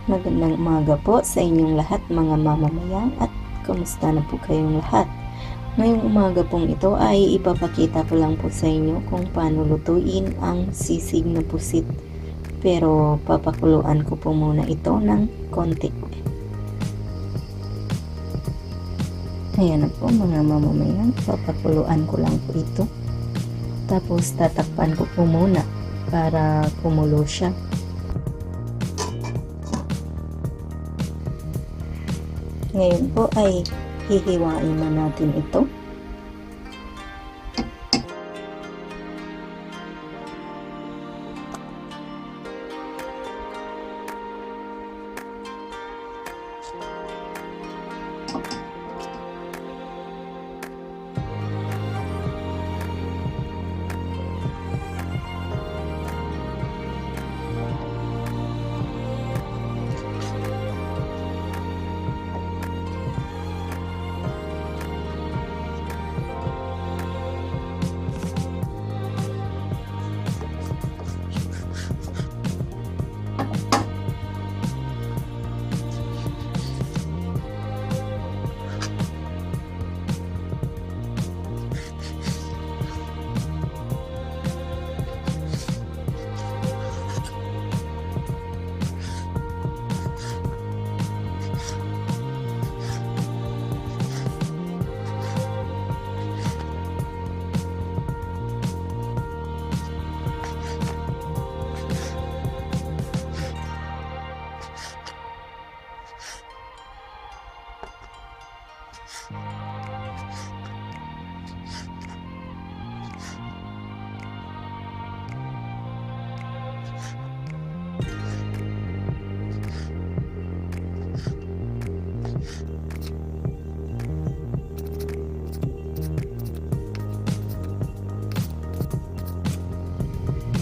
Magandang umaga po sa inyong lahat mga mamamayan at kumusta na po kayong lahat. Ngayong umaga pong ito ay ipapakita ko lang po sa inyo kung paano lutuin ang sisig na pusit. Pero papakuluan ko po muna ito ng konti. Ayan na po mga mamamayan, papakuluan ko lang po ito. Tapos tatakpan ko po muna para kumulo siya. Ngayon po ay hihiwain na natin ito.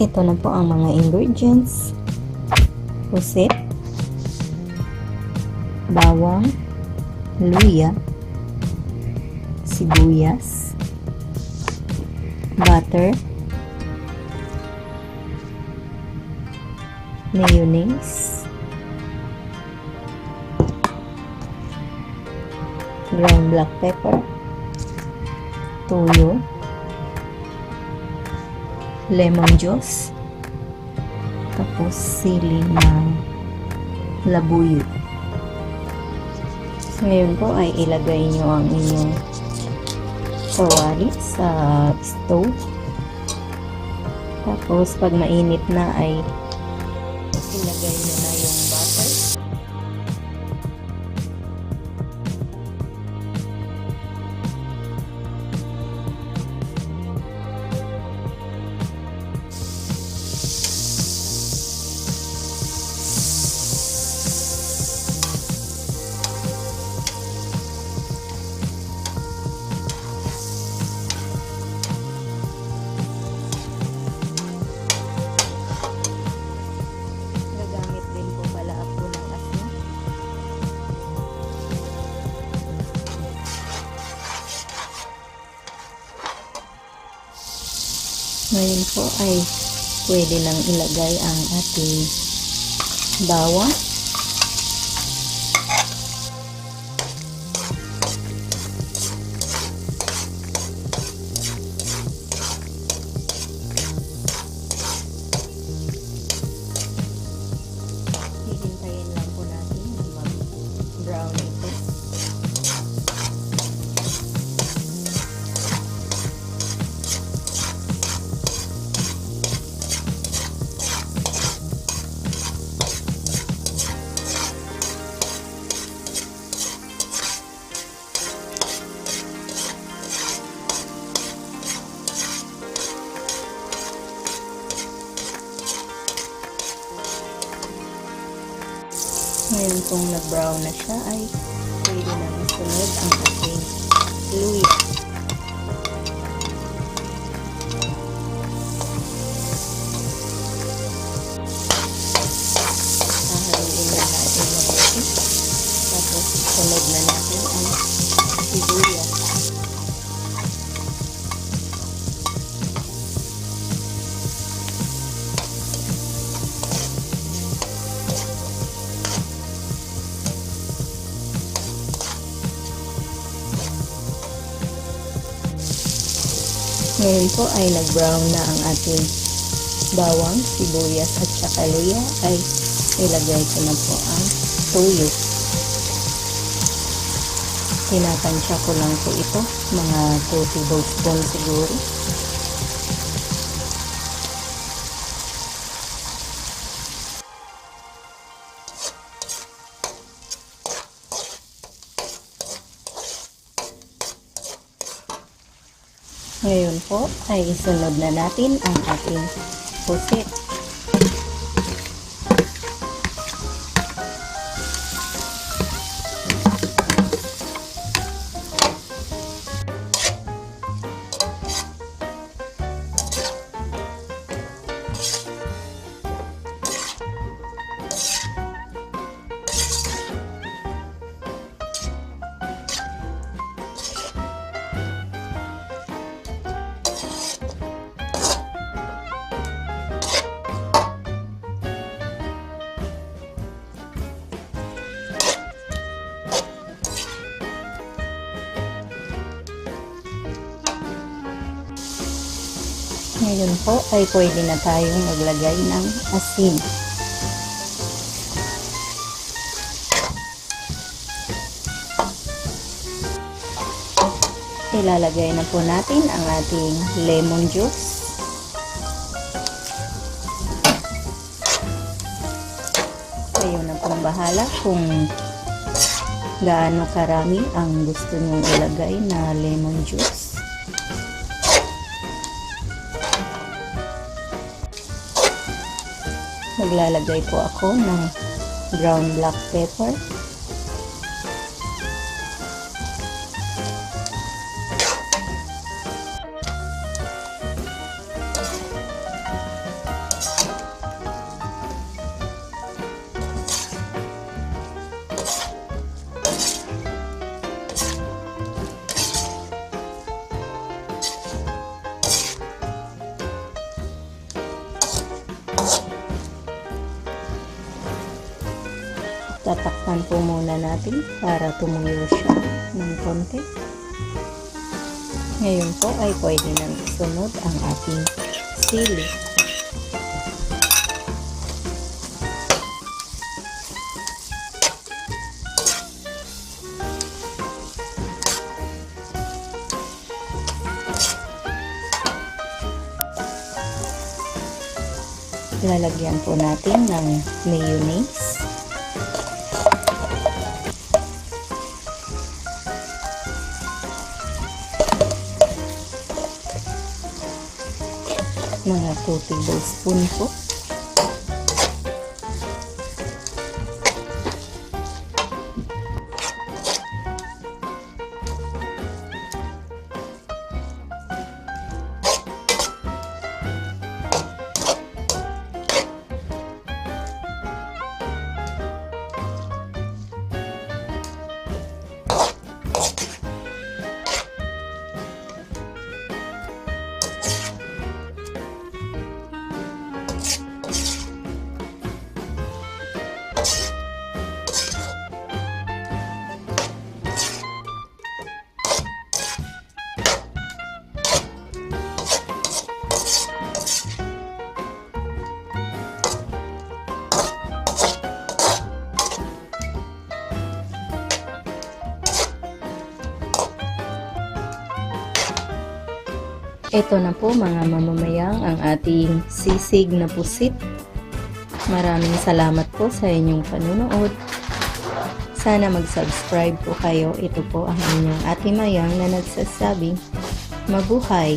Ito na po ang mga ingredients: pusit, bawang, luya, sibuyas, butter, mayonnaise, ground black pepper, toyo, lemon juice, tapos sili ng labuyo. So, ngayon po ay ilagay nyo ang inyong kawali sa stove. Tapos pag mainit na ay ilagay nyo na yung butter. Ngayon po ay pwede nang ilagay ang ating bawang, hihintayin lang po natin na mag-brown ito. Ngayon kung nag-brown na siya ay pwede na isunod ang ating luya. Hahaluin na natin mabuti. Tapos sunod na natin ang sibuyas. Ngayon po ay nag-brown na ang ating bawang, sibuyas at saka luya, ay ilagay ko na po ang tuyo. Tinatansya ko lang po ito, mga 2 tablespoon siguro. Ngayon po ay isunod na natin ang ating pusit. Ngayon po ay pwede na tayong maglagay ng asin. Ilalagay na po natin ang ating lemon juice. Kayo na pong bahala kung gaano karami ang gusto nyong ilagay na lemon juice. Maglalagay po ako ng ground black pepper. Tatakpan po muna natin para tumuyo siya ng konti. Ngayon po ay pwede nang isunod ang ating sili. Lalagyan po natin ng mayonnaise. Mga 2 tablespoon po. Ito na po mga mamamayang ang ating sisig na pusit. Maraming salamat po sa inyong panunood. Sana mag-subscribe po kayo. Ito po ang inyong ate mayang na nagsasabing mabuhay!